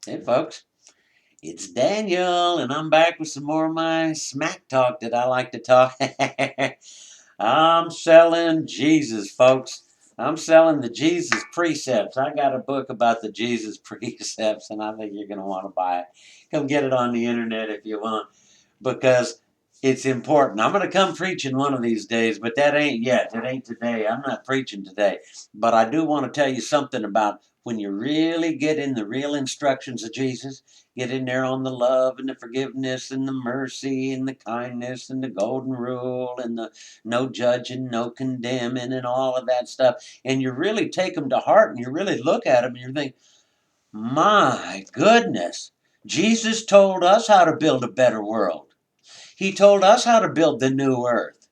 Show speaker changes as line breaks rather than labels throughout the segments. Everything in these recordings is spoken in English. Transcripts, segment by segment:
Hey, folks, it's Daniel, and I'm back with some more of my smack talk that I like to talk. I'm selling Jesus, folks. I'm selling the Jesus Precepts. I got a book about the Jesus Precepts, and I think you're going to want to buy it. Come get it on the internet if you want, because it's important. I'm going to come preaching one of these days, but that ain't yet. It ain't today. I'm not preaching today. But I do want to tell you something about when you really get in the real instructions of Jesus, get in there on the love and the forgiveness and the mercy and the kindness and the golden rule and the no judging, no condemning, and all of that stuff. And you really take them to heart and you really look at them and you think, my goodness, Jesus told us how to build a better world. He told us how to build the new earth.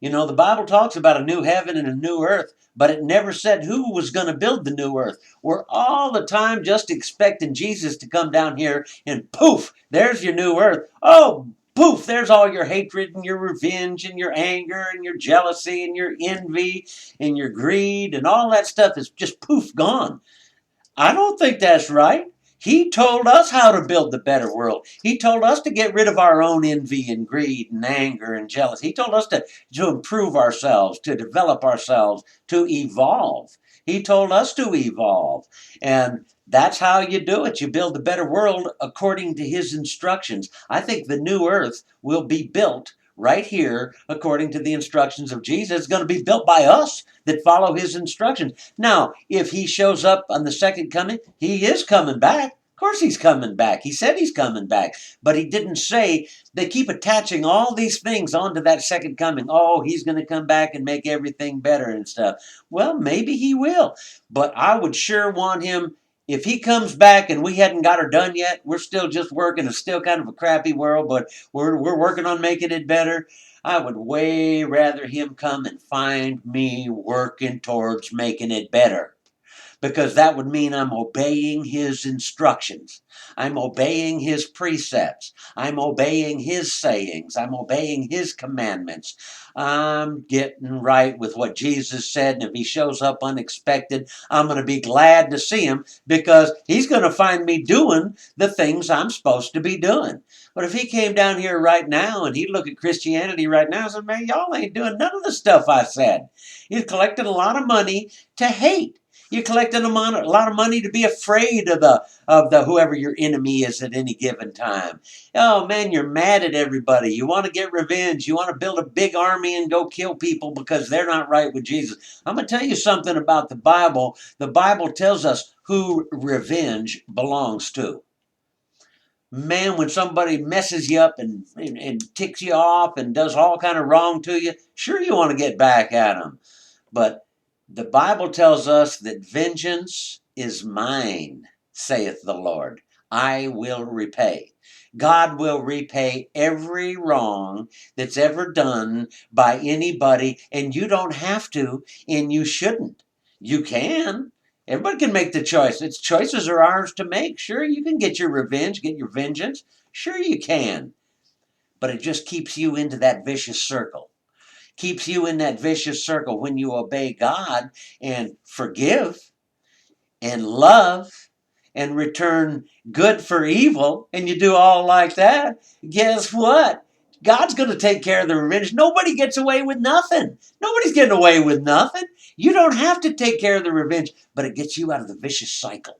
You know, the Bible talks about a new heaven and a new earth, but it never said who was going to build the new earth. We're all the time just expecting Jesus to come down here and poof, there's your new earth. Oh, poof, there's all your hatred and your revenge and your anger and your jealousy and your envy and your greed and all that stuff is just poof gone. I don't think that's right. He told us how to build the better world. He told us to get rid of our own envy and greed and anger and jealousy. He told us to improve ourselves, to develop ourselves, to evolve. He told us to evolve. And that's how you do it. You build a better world according to his instructions. I think the new earth will be built right here according to the instructions of Jesus. It's going to be built by us that follow his instructions. Now, if he shows up on the second coming, he is coming back. Of course he's coming back. He said he's coming back. But he didn't say, they keep attaching all these things onto that second coming. Oh, he's going to come back and make everything better and stuff. Well, maybe he will. But I would sure want him, if he comes back and we hadn't got her done yet, we're still just working. It's still kind of a crappy world, but we're working on making it better. I would way rather him come and find me working towards making it better, because that would mean I'm obeying his instructions. I'm obeying his precepts. I'm obeying his sayings. I'm obeying his commandments. I'm getting right with what Jesus said. And if he shows up unexpected, I'm going to be glad to see him because he's going to find me doing the things I'm supposed to be doing. But if he came down here right now and he'd look at Christianity right now and said, man, y'all ain't doing none of the stuff I said. He's collected a lot of money to hate. You're collecting a lot of money to be afraid of the whoever your enemy is at any given time. Oh man, you're mad at everybody. You want to get revenge. You want to build a big army and go kill people because they're not right with Jesus. I'm going to tell you something about the Bible. The Bible tells us who revenge belongs to. Man, when somebody messes you up and ticks you off and does all kind of wrong to you, sure you want to get back at them. But the Bible tells us that vengeance is mine, saith the Lord. I will repay. God will repay every wrong that's ever done by anybody, and you don't have to, and you shouldn't. You can. Everybody can make the choice. Its choices are ours to make. Sure, you can get your revenge, get your vengeance. Sure, you can. But it just keeps you into that vicious circle. Keeps you in that vicious circle when you obey God and forgive and love and return good for evil, and you do all like that. Guess what? God's going to take care of the revenge. Nobody gets away with nothing. Nobody's getting away with nothing. You don't have to take care of the revenge, but it gets you out of the vicious cycle.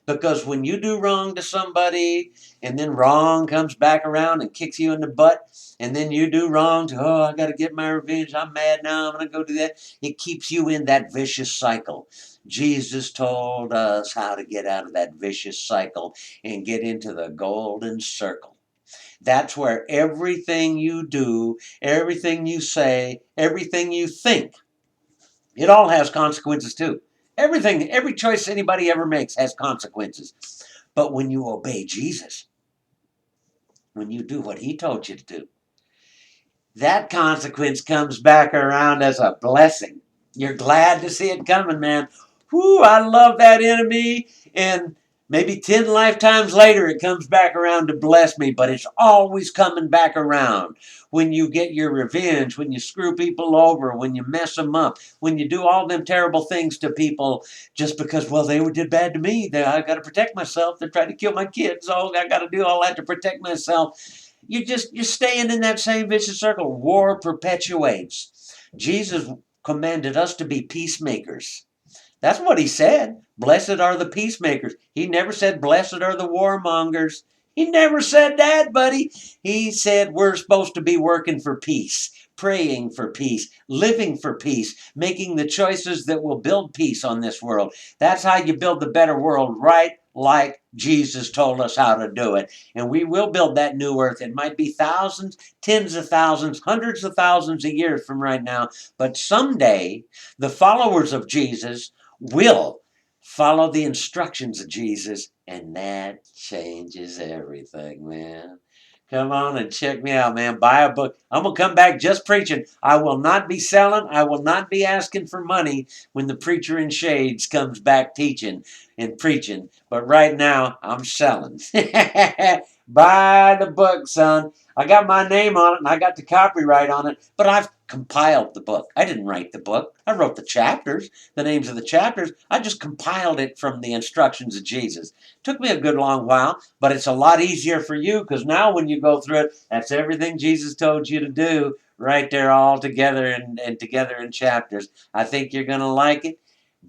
Because when you do wrong to somebody and then wrong comes back around and kicks you in the butt, and then you do wrong to, oh, I got to get my revenge. I'm mad now. I'm going to go do that. It keeps you in that vicious cycle. Jesus told us how to get out of that vicious cycle and get into the golden circle. That's where everything you do, everything you say, everything you think, it all has consequences too. Everything, every choice anybody ever makes has consequences. But when you obey Jesus, when you do what he told you to do, that consequence comes back around as a blessing. You're glad to see it coming, man. Whoo, I love that enemy. And Maybe 10 lifetimes later, it comes back around to bless me, but it's always coming back around. When you get your revenge, when you screw people over, when you mess them up, when you do all them terrible things to people just because, well, they did bad to me. I got to protect myself. They're trying to kill my kids. Oh, I got to do all that to protect myself. You're staying in that same vicious circle. War perpetuates. Jesus commanded us to be peacemakers. That's what he said. Blessed are the peacemakers. He never said, blessed are the warmongers. He never said that, buddy. He said we're supposed to be working for peace, praying for peace, living for peace, making the choices that will build peace on this world. That's how you build the better world, right like Jesus told us how to do it. And we will build that new earth. It might be thousands, tens of thousands, hundreds of thousands of years from right now. But someday, the followers of Jesus will follow the instructions of Jesus, and that changes everything, man. Come on and check me out, man. Buy a book. I'm going to come back just preaching. I will not be selling. I will not be asking for money when the preacher in shades comes back teaching and preaching. But right now, I'm selling. Buy the book, son. I got my name on it and I got the copyright on it, but I've compiled the book. I didn't write the book. I wrote the chapters, the names of the chapters. I just compiled it from the instructions of Jesus. Took me a good long while, but it's a lot easier for you because now when you go through it, that's everything Jesus told you to do right there all together and together in chapters. I think you're going to like it.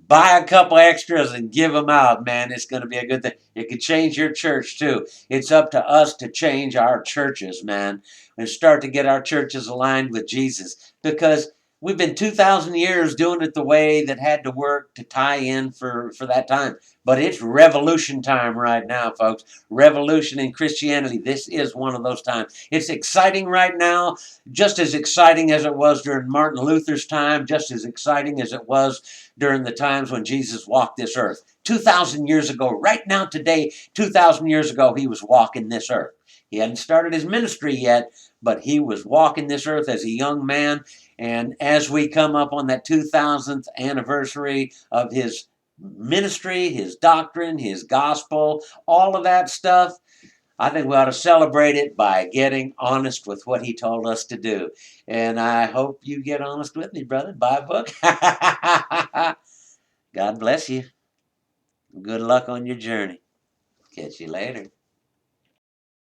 Buy a couple extras and give them out, man. It's going to be a good thing. It could change your church too. It's up to us to change our churches, man, and start to get our churches aligned with Jesus because we've been 2,000 years doing it the way that had to work to tie in for that time. But it's revolution time right now, folks. Revolution in Christianity. This is one of those times. It's exciting right now, just as exciting as it was during Martin Luther's time, just as exciting as it was during the times when Jesus walked this earth. 2,000 years ago, right now today, 2,000 years ago, he was walking this earth. He hadn't started his ministry yet, but he was walking this earth as a young man. And as we come up on that 2000th anniversary of his ministry, his doctrine, his gospel, all of that stuff, I think we ought to celebrate it by getting honest with what he told us to do. And I hope you get honest with me, brother. Buy a book. God bless you. Good luck on your journey. Catch you later.